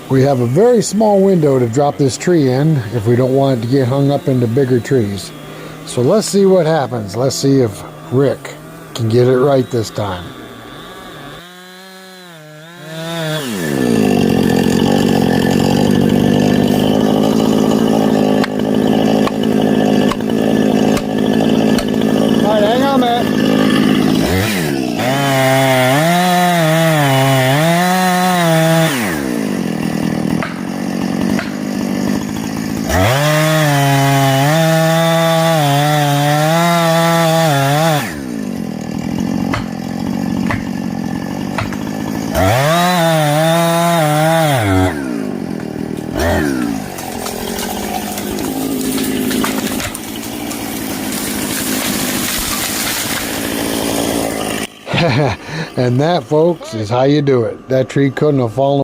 We have a very small window to drop this tree in if we don't want it to get hung up into bigger trees. So let's see what happens. Let's see if Rick can get it right this time. All right, hang on, man. And that, folks, is how you do it. That tree couldn't have fallen